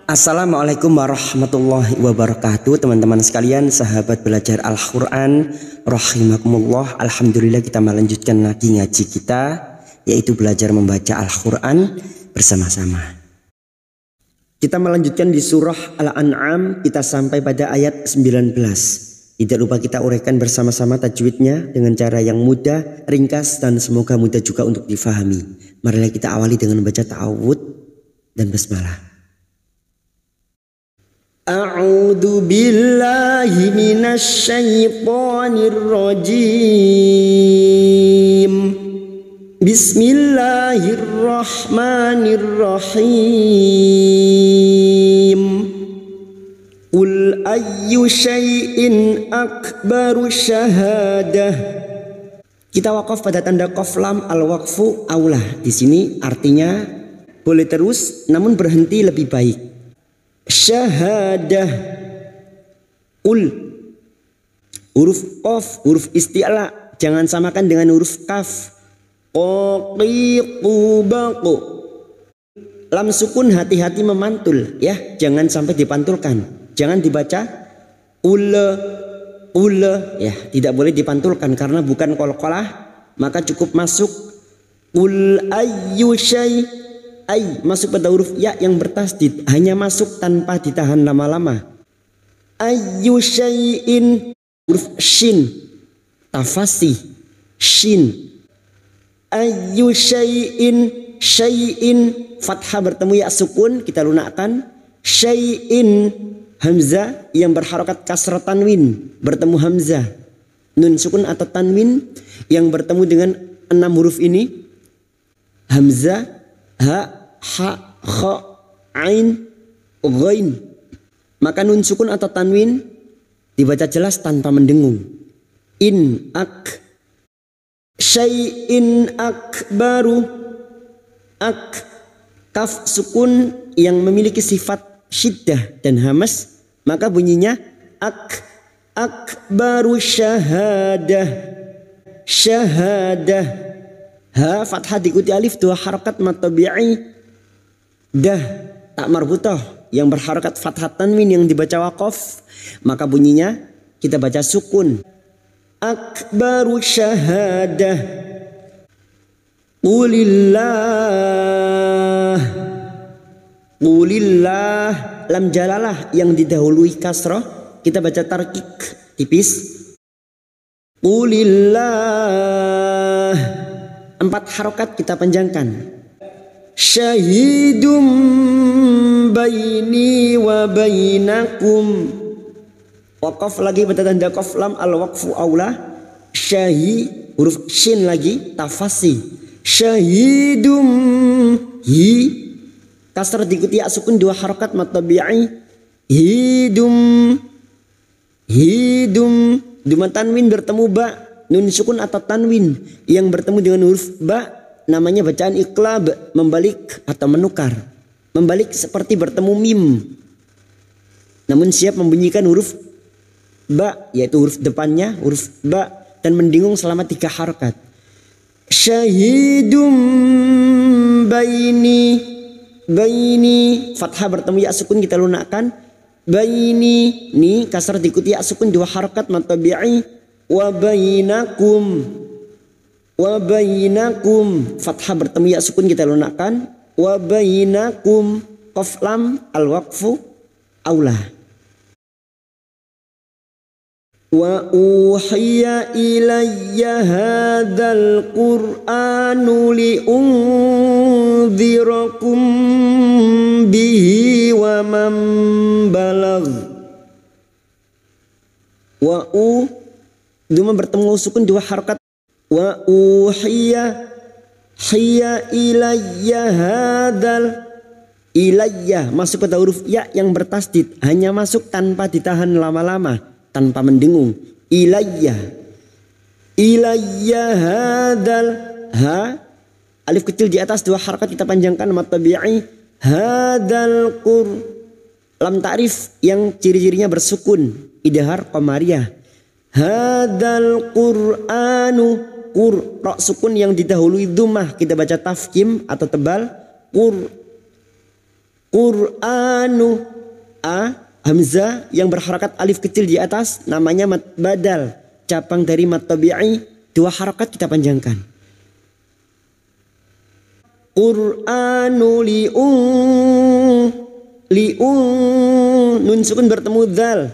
Assalamualaikum warahmatullahi wabarakatuh. Teman-teman sekalian, sahabat belajar Al-Quran rahimakumullah. Alhamdulillah, kita melanjutkan lagi ngaji kita, yaitu belajar membaca Al-Quran bersama-sama. Kita melanjutkan di surah Al-An'am, kita sampai pada ayat 19. Tidak lupa kita uraikan bersama-sama tajwidnya dengan cara yang mudah, ringkas, dan semoga mudah juga untuk difahami. Marilah kita awali dengan membaca ta'awud dan basmalah. A'udzu billahi minasy syaithanir rajim. Bismillahirrahmanirrahim. Qul ayyu syai'in akbaru syahadah. Kita wakaf pada tanda qaf lam al-waqfu aulah. Di sini artinya boleh terus namun berhenti lebih baik. Syahadah. Qul. Huruf qaf, huruf isti'la, jangan samakan dengan huruf kaf. Qaqiqubaqu. Lam sukun hati-hati memantul ya, jangan sampai dipantulkan. Jangan dibaca ule ya, tidak boleh dipantulkan karena bukan qalqalah, maka cukup masuk ul ayyu syai'. Ay masuk pada huruf ya yang bertasdid, hanya masuk tanpa ditahan lama-lama. Ayyu syai'in, huruf shin tafasih shin. Ayyu syai'in, syai'in fathah bertemu ya sukun, kita lunakkan. Syai'in hamzah yang berharokat kasrah tanwin bertemu hamzah. Nun sukun atau tanwin yang bertemu dengan 6 huruf ini, hamzah, ha, ha, kha, ain, ghain. Maka nun sukun atau tanwin dibaca jelas tanpa mendengung. In ak. Syai'in akbaru. Ak. Kaf sukun yang memiliki sifat syiddah dan hamas, maka bunyinya akbaru syahadah. Syahadah. Ha fathah diikuti alif, 2 harakat matabi'i. Dah tak marbutah yang berharakat fathah tanwin yang dibaca waqaf, maka bunyinya kita baca sukun. Akbaru syahadah. Qulillah. Qulillah. Lam jalalah yang didahului kasrah kita baca tarkik tipis. Qulillah. 4 harokat kita panjangkan. Syahidum baini wa bainakum. Waqaf lagi pada tanda qaf lam al-waqfu aula. Syahi huruf shin lagi tafasi. Syahidum hi kasrah diikuti ya sukun 2 harokat matabi'i. Hidum. Hidum. Duma tanwin bertemu ba. Nun sukun atau tanwin yang bertemu dengan huruf ba namanya bacaan iqlab, membalik atau menukar. Membalik seperti bertemu mim, namun siap membunyikan huruf ba, yaitu huruf depannya huruf ba, dan mendengung selama 3 harokat. Syahidum baini. Baini fathah bertemu ya sukun kita lunakkan. Baini ni kasrah diikuti ya sukun 2 harokat matabi'i. Wa bainakum. Wa bainakum fathah bertemu ya sukun kita lunakkan. Wa bainakum qaf lam al-waqfu aulah. Wa uhiya ilayya hadzal qur'anu li unzirakum bihi wa man balagh. Wa u duma bertemu sukun 2 harakat. Wa uhiya hiya ilayya hadzal. Ilayya masuk pada huruf ya yang bertasdid, hanya masuk tanpa ditahan lama-lama, tanpa mendengung. Ilayya. Ilayya hadzal. Ha alif kecil di atas 2 harakat kita panjangkan matabi'i. Hadzal qur. Lam ta'rif yang ciri-cirinya bersukun, idhar qamariyah. Hadzal qur'anu. Ra sukun yang didahului dhammah kita baca tafkhim atau tebal. Qur'anu. Hamzah yang berharakat alif kecil di atas namanya mad badal, cabang dari mad tabi'i, 2 harakat kita panjangkan. Qur'anu nun sukun bertemu dal,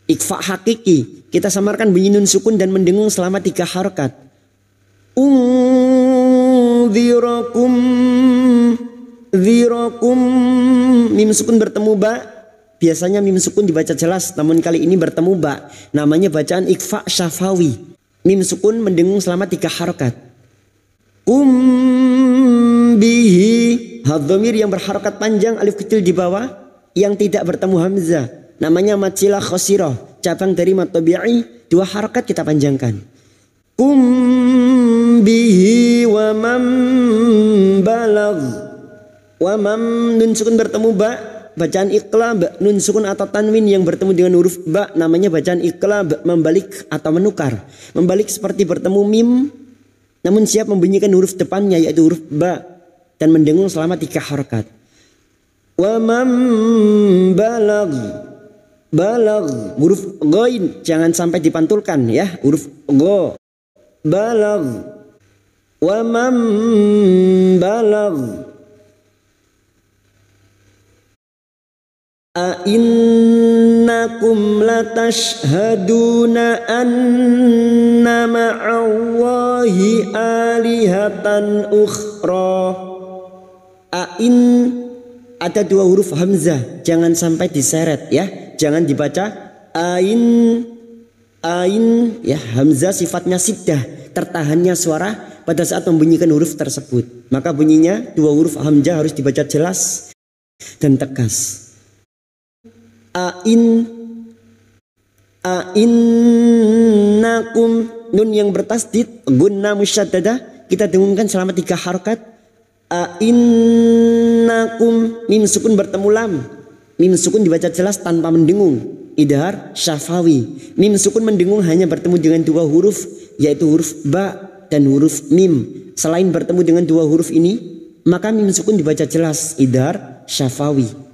ikfa hakiki, kita samarkan bunyi nun sukun dan mendengung selama 3 harakat. Dhirakum, mim sukun bertemu ba. Biasanya mim sukun dibaca jelas, namun kali ini bertemu ba. Namanya bacaan ikfa syafawi. Mim sukun mendengung selama 3 harakat. Bihi, hadhamir yang berharakat panjang alif kecil di bawah yang tidak bertemu hamzah. Namanya mad silah khosirah, cabang dari mad tabi'i, 2 harakat kita panjangkan. Bihi wa mam balagh. Wa mam nun sukun bertemu ba, bacaan iqlab, nun sukun atau tanwin yang bertemu dengan huruf ba namanya bacaan iqlab, membalik atau menukar. Membalik seperti bertemu mim namun siap membunyikan huruf depannya yaitu huruf ba dan mendengung selama 3 harakat. Wa mam balagh huruf ghain jangan sampai dipantulkan ya, huruf gha. Balagh wa mam balagh. Innakum latashhaduna anna ma'allahi alihatan ukhra. Ada 2 huruf hamzah, jangan sampai diseret ya, jangan dibaca ain ya. Hamzah sifatnya siddah, tertahannya suara pada saat membunyikan huruf tersebut, maka bunyinya 2 huruf hamzah harus dibaca jelas dan tegas. Ainnakum, nun yang bertasdid gunnah musyaddadah kita dengungkan selama 3 harakat. Ainnakum, mim sukun bertemu lam, mim sukun dibaca jelas tanpa mendengung, idhar syafawi. Mim sukun mendengung hanya bertemu dengan 2 huruf yaitu huruf ba dan huruf mim. Selain bertemu dengan 2 huruf ini maka mim sukun dibaca jelas, idhar syafawi.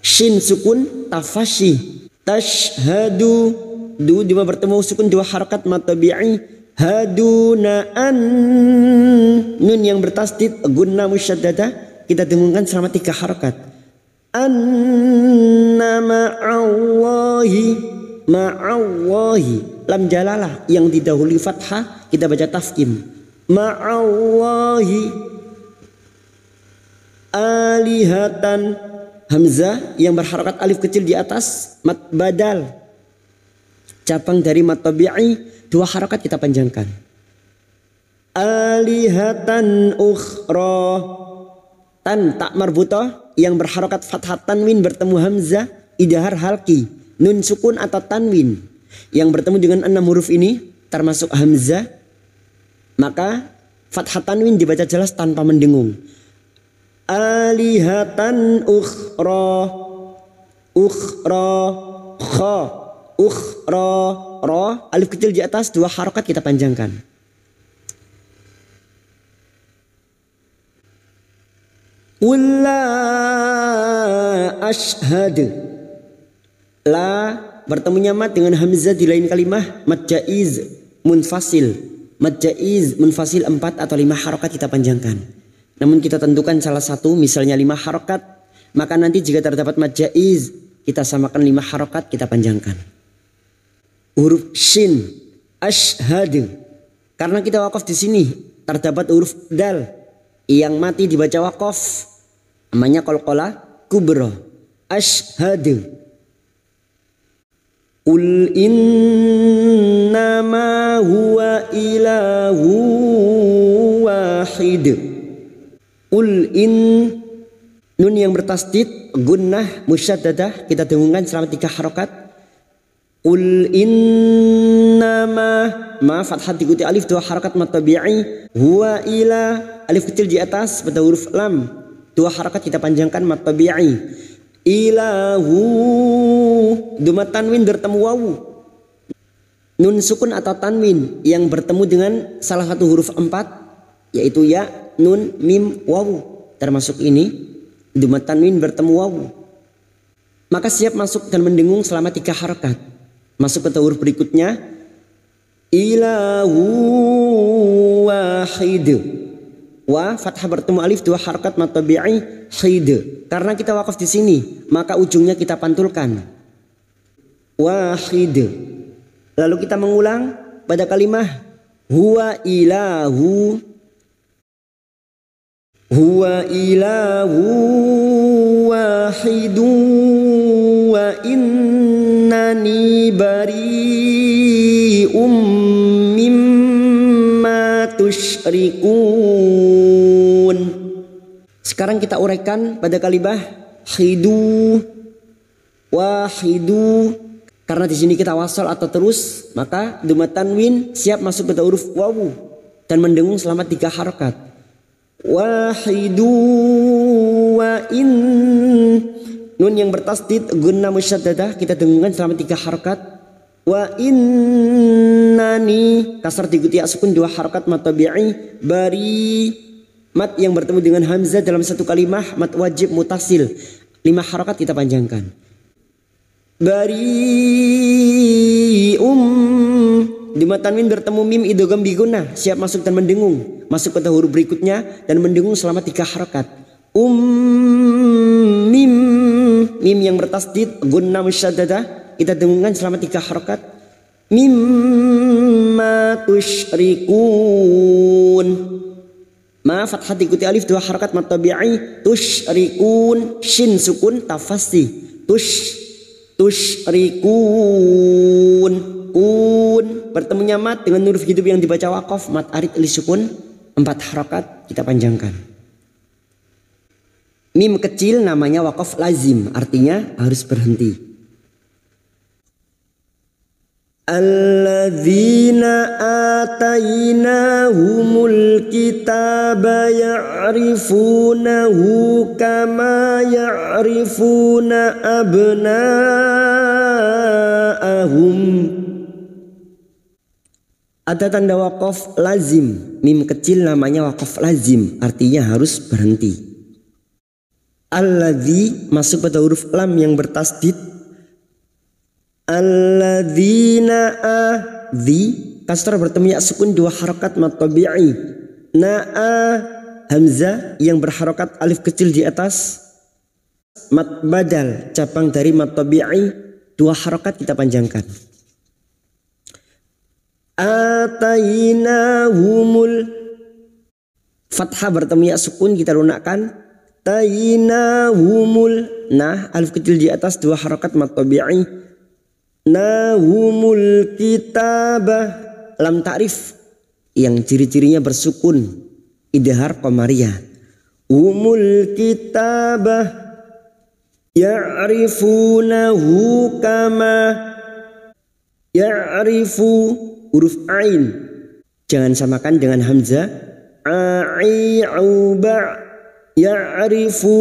Shin sukun tafashi, tashhadu, dua bertemu sukun 2 harakat mad tabi'i, haduna an, nun yang bertasdid gunnah musyaddadah kita dengungkan selama 3 harakat. Anna ma'allahi, lam jalalah yang didahului fathah kita baca tafkhim. Ma'allahi alihatan, hamzah yang berharakat alif kecil di atas mad badal, cabang dari mad tabi'i, 2 harakat kita panjangkan. Alihatan ukhra, tan tak marbutah yang berharakat fathah tanwin bertemu hamzah, idhar halki, nun sukun atau tanwin yang bertemu dengan 6 huruf ini termasuk hamzah, maka fathah tanwin dibaca jelas tanpa mendengung. Alihatan ukhra kha, ukhra ra, alif kecil di atas 2 harakat kita panjangkan. Qul la ashhad, la bertemunya mad dengan hamzah di lain kalimah, mad jaiz munfasil. Mad jaiz munfasil 4 atau 5 harakat kita panjangkan. Namun kita tentukan salah satu, misalnya 5 harakat, maka nanti jika terdapat mad jaiz kita samakan 5 harakat kita panjangkan. Huruf shin ashhad, karena kita wakaf di sini terdapat huruf dal yang mati dibaca wakaf, namanya qalqalah kubra. Ashhad. Qul innama huwa ilahu wahid. Qul in, nun yang bertasdid gunnah musyaddadah kita dengungkan selama 3 harakat. Qul innama, ma fathah diikuti alif 2 harakat mad tabi'i, huwa ila, alif kecil di atas pada huruf lam, 2 harakat kita panjangkan mad tabi'i. Ilahu, dhamma tanwin bertemu wawu, Nun sukun atau tanwin yang bertemu dengan salah satu huruf 4, yaitu ya, nun, mim, wawu. Termasuk ini, dhamma tanwin bertemu wawu. Maka siap masuk dan mendengung selama 3 harakat. Masuk ke huruf berikutnya, ilahu wahid. Wa fathah bertemu alif 2 harakat mad tabi'i hid. Karena kita wakaf di sini, maka ujungnya kita pantulkan. Wahid. Lalu kita mengulang pada kalimah huwa ilahu wahidu wa innani bari'um mimma tusyrikun. Sekarang kita uraikan pada kalimah hidu wahidu. Karena di sini kita wasal atau terus, maka dhamma tanwin siap masuk ke huruf wawu dan mendengung selama 3 harakat. Wahidu wa in. Nun yang bertasdid gunnah musyaddadah kita dengungkan selama 3 harakat. Wa innani kasar diikuti sukun 2 harakat mad tabi'i bari. Mad yang bertemu dengan hamzah dalam satu kalimah mad wajib mutasil 5 harakat kita panjangkan. Dhamma tanwin bertemu mim idgham bi gunnah siap masuk dan mendengung, masuk ke huruf berikutnya dan mendengung selama 3 harakat. Mim yang bertasdid gunnah musyaddadah kita dengungkan selama 3 harakat. Mimma tusyrikun. Ma fathah diikuti alif 2 harakat mad tabi'i tusyrikun. Shin sukun tafasih tusyrikun. Kun bertemunya mat dengan huruf hidup yang dibaca waqaf mat arid li sukun 4 harakat kita panjangkan. Mim kecil namanya waqaf lazim, artinya harus berhenti. Alladzina atainahumul kitaba ya'rifunahu kama ya'rifuna abna'ahum. Ada tanda waqaf lazim. Mim kecil namanya waqaf lazim, artinya harus berhenti. Alladzi masuk pada huruf lam yang bertasdid. Alladzina adzi kasrah bertemu ya sukun 2 harakat mad tabi'i. Na'a hamzah yang berharokat alif kecil di atas mad badal cabang dari mad tabi'i 2 harakat kita panjangkan. Atainahumul fathah bertemu ya sukun kita lunakkan. Tainahumul nah alif kecil di atas 2 harakat mad tabi'i. Nahumul kitabah lam ta'rif yang ciri-cirinya bersukun idhar qamariyah. Umul kitabah ya'rifunahu kama ya'rifu huruf ain jangan samakan dengan hamzah. A'i'uba ya'rifu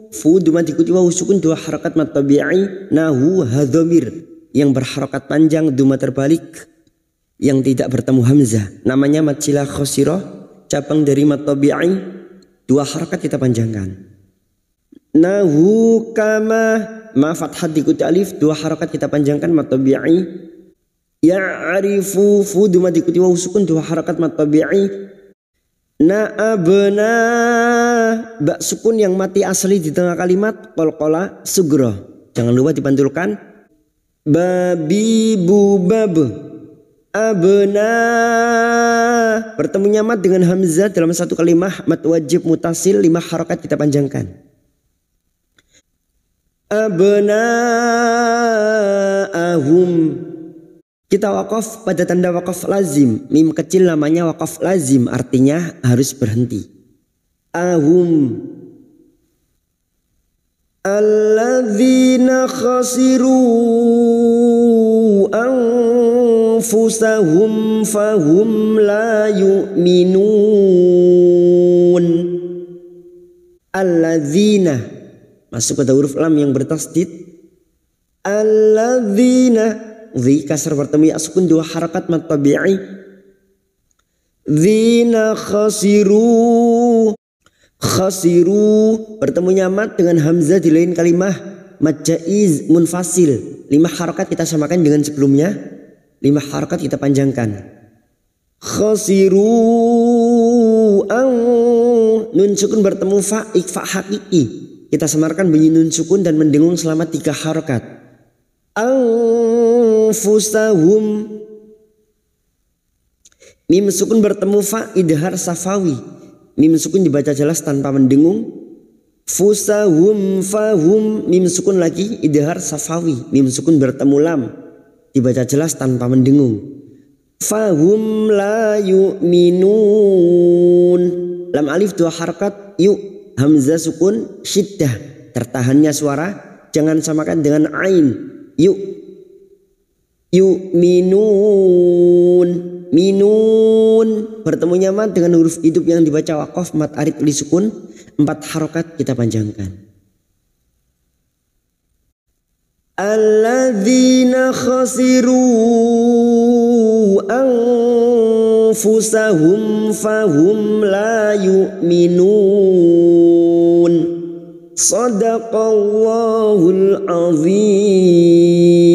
fu dhamma diikuti wawu sukun 2 harakat mad tabi'i. Nahu hadhamir yang berharokat panjang dhamma terbalik yang tidak bertemu hamzah namanya mad silah khosirah cabang dari mad tabi'i 2 harakat kita panjangkan. Nahu kama ma fathah diikuti alif 2 harakat kita panjangkan mad tabi'i. Ya'rifu fu dhamma diikuti wawu sukun 2 harakat mad tabi'i. Na'abna ba sukun yang mati asli di tengah kalimat qalqala sugra jangan lupa dipantulkan. Babi bubab abna bertemunya mat dengan hamzah dalam satu kalimah mad wajib mutasil 5 harakat kita panjangkan. Abna'ahum kita wakaf pada tanda wakaf lazim. Mim kecil namanya wakaf lazim, artinya harus berhenti. Ahum alladzina khasiru anfusahum fahum la yu'minun. Alladzina masuk pada huruf lam yang bertasdid. Alladzina dhi kasar bertemu ya sukun 2 harakat mad tabi'i. Dzina khasiru. Khasiru bertemunya mad dengan hamzah di lain kalimah mad jaiz munfasil. 5 harakat kita samakan dengan sebelumnya. 5 harakat kita panjangkan. Khasiru ang nun sukun bertemu fa ikfa hakiki. Kita samarkan bunyi nun sukun dan mendengung selama 3 harakat. Anfusahum mim sukun bertemu fa idhar safawi. Mim sukun dibaca jelas tanpa mendengung. Fusahum fahum mim sukun lagi idhar safawi. Mim sukun bertemu lam dibaca jelas tanpa mendengung. Fahum la yu'minun. Lam alif 2 harakat yu hamzah sukun syiddah tertahannya suara jangan samakan dengan ain. Yu'minun. Minun bertemunya mad dengan huruf hidup yang dibaca waqaf mad arid li sukun 4 harakat kita panjangkan. Alladzina khasiru anfusahum fahum la yu'minun. Shadaqallahul azim.